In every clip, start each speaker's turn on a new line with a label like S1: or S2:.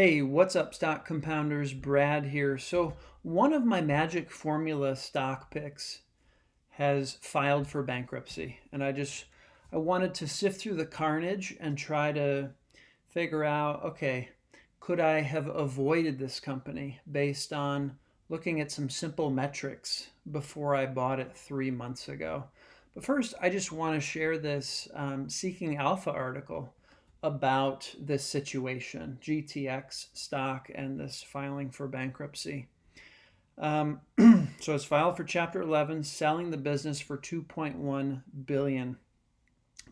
S1: Hey, what's up, stock compounders? Brad here. So, one of my magic formula stock picks has filed for bankruptcy, and I wanted to sift through the carnage and try to figure out, okay, could I have avoided this company based on looking at some simple metrics before I bought it 3 months ago? But first, I just want to share this Seeking Alpha article about this situation, GTX stock, and this filing for bankruptcy. So it's filed for Chapter 11, selling the business for 2.1 billion.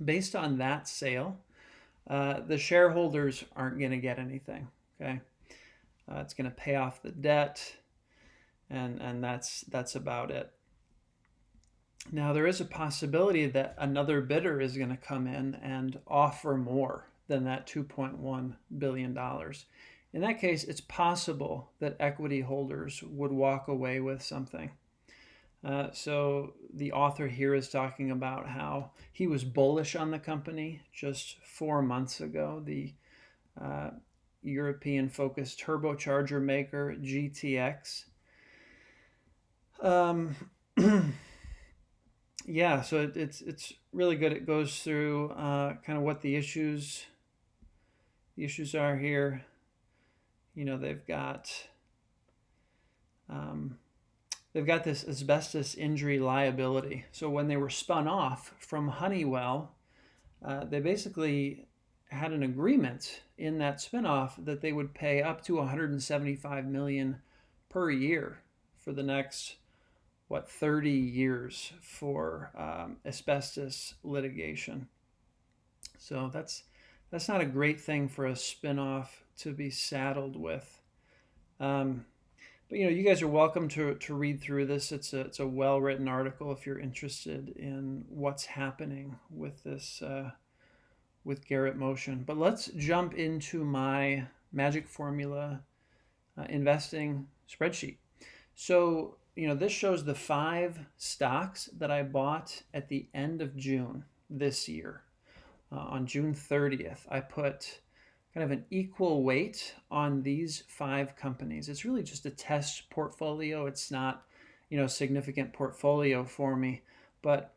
S1: Based on that sale, the shareholders aren't going to get anything. Okay, it's going to pay off the debt, and that's about it. Now there is a possibility that another bidder is going to come in and offer more than that 2.1 billion dollars. In that case, it's possible that equity holders would walk away with something. So the author here is talking about how he was bullish on the company just 4 months ago. The European-focused turbocharger maker GTX. Um, yeah, so it's really good. It goes through kind of what the issues are here. You know, um, they've got this asbestos injury liability. So when they were spun off from Honeywell, they basically had an agreement in that spinoff that they would pay up to 175 million per year for the next 30 years for asbestos litigation. So that's not a great thing for a spinoff to be saddled with. Um, but you guys are welcome to read through this. It's a well written article if you're interested in what's happening with this with Garrett Motion. But let's jump into my magic formula investing spreadsheet. So this shows the 5 stocks that I bought at the end of June this year. On June 30th, I put kind of an equal weight on these 5 companies. It's really just a test portfolio. It's not, a significant portfolio for me, but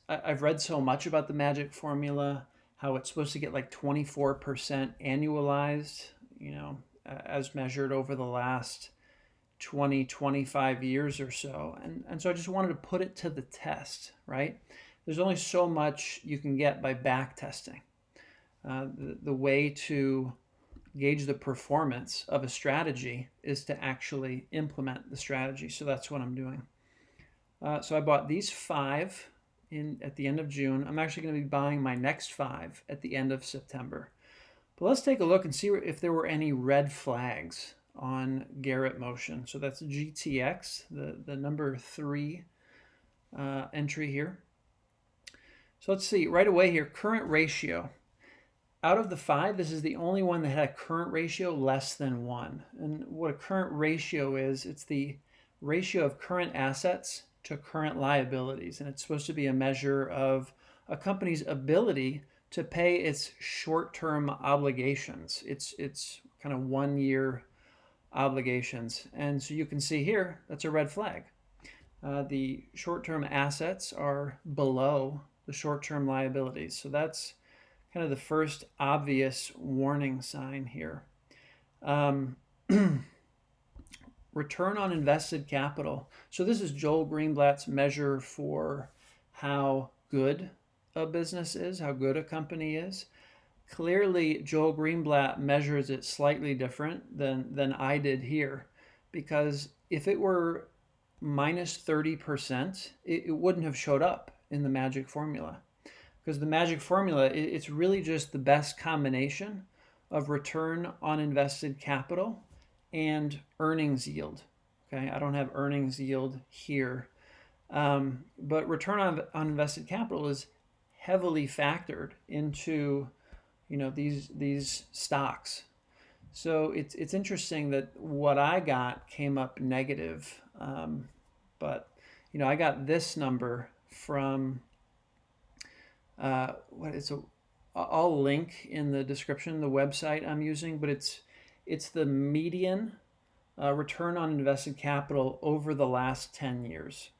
S1: I've read so much about the magic formula, how it's supposed to get like 24% annualized, as measured over the last 20, 25 years or so. And so I just wanted to put it to the test, right? There's only so much you can get by back testing. The way to gauge the performance of a strategy is to actually implement the strategy. So that's what I'm doing. So I bought these 5 at the end of June. I'm actually going to be buying my next 5 at the end of September. But let's take a look and see if there were any red flags on Garrett Motion. So that's GTX, the number 3 entry here. So let's see right away here, current ratio. Out of the 5, this is the only one that had a current ratio less than 1. And what a current ratio is, it's the ratio of current assets to current liabilities. And it's supposed to be a measure of a company's ability to pay its short-term obligations. It's kind of 1-year obligations. And so you can see here, that's a red flag. The short-term assets are below the short-term liabilities. So that's kind of the first obvious warning sign here. Return on invested capital. So this is Joel Greenblatt's measure for how good a business is, how good a company is. Clearly, Joel Greenblatt measures it slightly different than I did here, because if it were minus 30%, it wouldn't have showed up in the magic formula. Because the magic formula, it's really just the best combination of return on invested capital and earnings yield. Okay, I don't have earnings yield here, but return on invested capital is heavily factored into these stocks. So it's interesting that what I got came up negative, but I got this number from I'll link in the description the website I'm using, but it's It's the median return on invested capital over the last 10 years.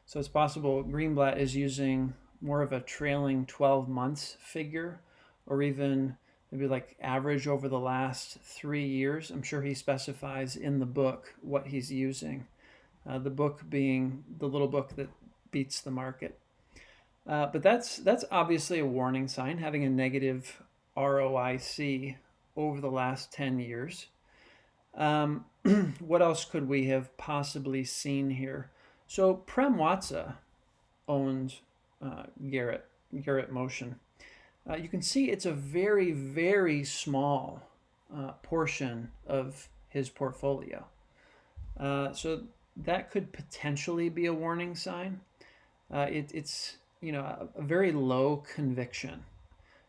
S1: So it's possible Greenblatt is using more of a trailing 12 months figure, or even maybe like average over the last 3 years. I'm sure he specifies in the book what he's using. The book being the little book that beats the market. But that's obviously a warning sign, having a negative ROIC over the last 10 years. What else could we have possibly seen here? So Prem Watsa owned Garrett Motion. You can see it's a very, very small portion of his portfolio. So that could potentially be a warning sign. It's a very low conviction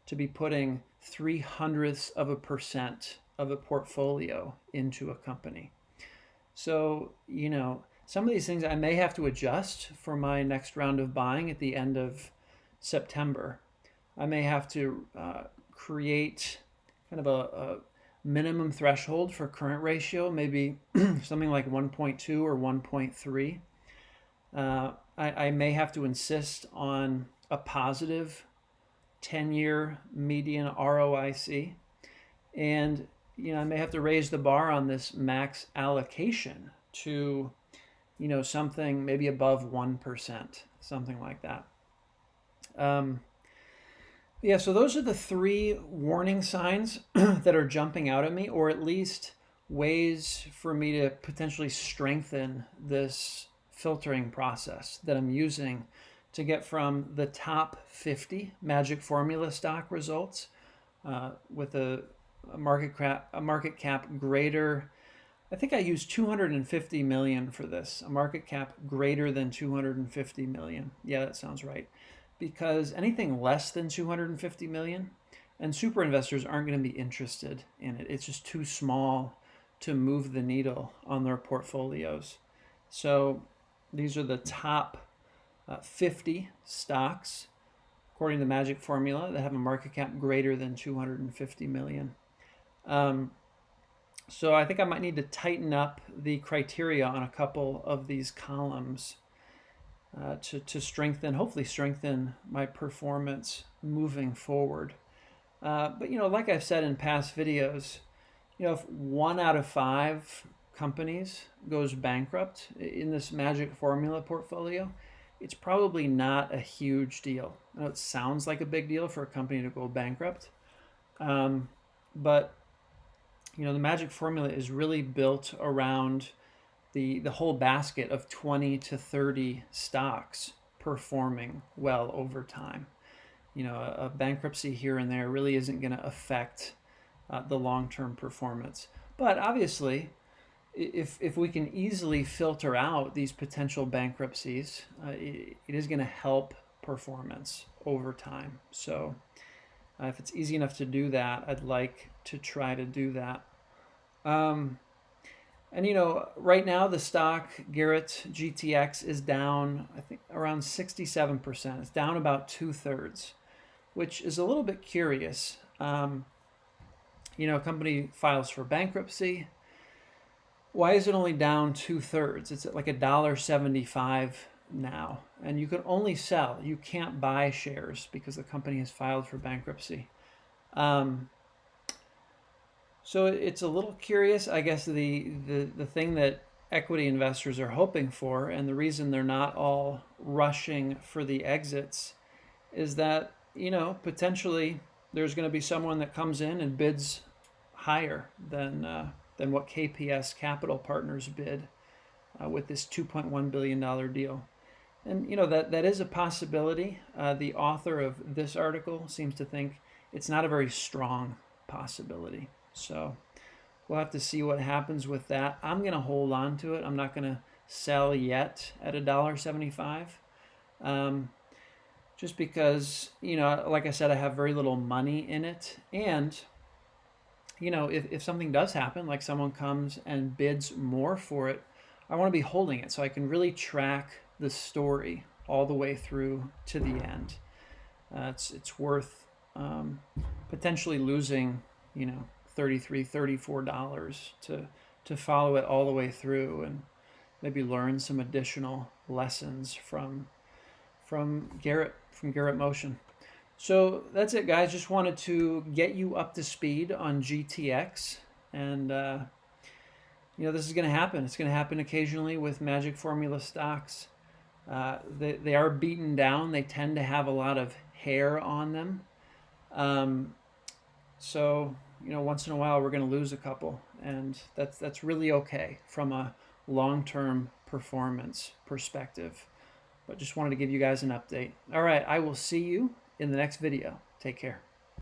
S1: to be putting 0.03% of a portfolio into a company. So, some of these things I may have to adjust for my next round of buying at the end of September. I may have to create kind of a minimum threshold for current ratio, maybe something like 1.2 or 1.3. I may have to insist on a positive 10-year median ROIC. And, I may have to raise the bar on this max allocation to, something maybe above 1%, something like that. So those are the 3 warning signs that are jumping out at me, or at least ways for me to potentially strengthen this filtering process that I'm using to get from the top 50 Magic Formula stock results with a market cap greater. I think I used 250 million for this, a market cap greater than 250 million. Yeah, that sounds right. Because anything less than 250 million, and super investors aren't going to be interested in it. It's just too small to move the needle on their portfolios. So these are the top 50 stocks, according to the Magic Formula, that have a market cap greater than 250 million. So I think I might need to tighten up the criteria on a couple of these columns to hopefully strengthen my performance moving forward. But like I've said in past videos, if 1 out of 5 companies goes bankrupt in this Magic Formula portfolio, it's probably not a huge deal. I know it sounds like a big deal for a company to go bankrupt, but the Magic Formula is really built around the whole basket of 20 to 30 stocks performing well over time. A bankruptcy here and there really isn't going to affect the long-term performance. But obviously, if we can easily filter out these potential bankruptcies, it is going to help performance over time. So if it's easy enough to do that, I'd like to try to do that. Right now the stock Garrett GTX is down, I think, around 67%. It's down about 2/3, which is a little bit curious. A company files for bankruptcy. Why is it only down 2/3? It's at like $1.75 now, and you can only sell. You can't buy shares because the company has filed for bankruptcy. So it's a little curious. I guess the thing that equity investors are hoping for, and the reason they're not all rushing for the exits, is that potentially there's going to be someone that comes in and bids higher than what KPS Capital Partners bid with this $2.1 billion deal. And that is a possibility. The author of this article seems to think it's not a very strong possibility. So we'll have to see what happens with that. I'm going to hold on to it. I'm not going to sell yet at $1.75. Just because, like I said, I have very little money in it. And, if something does happen, like someone comes and bids more for it, I want to be holding it so I can really track the story all the way through to the end. It's worth potentially losing, $33, $34 to follow it all the way through and maybe learn some additional lessons from Garrett Motion. So that's it, guys. Just wanted to get you up to speed on GTX, and this is going to happen. It's going to happen occasionally with Magic Formula stocks. They are beaten down. They tend to have a lot of hair on them. So once in a while we're going to lose a couple, and that's really okay from a long-term performance perspective. But just wanted to give you guys an update. All right, I will see you in the next video. Take care.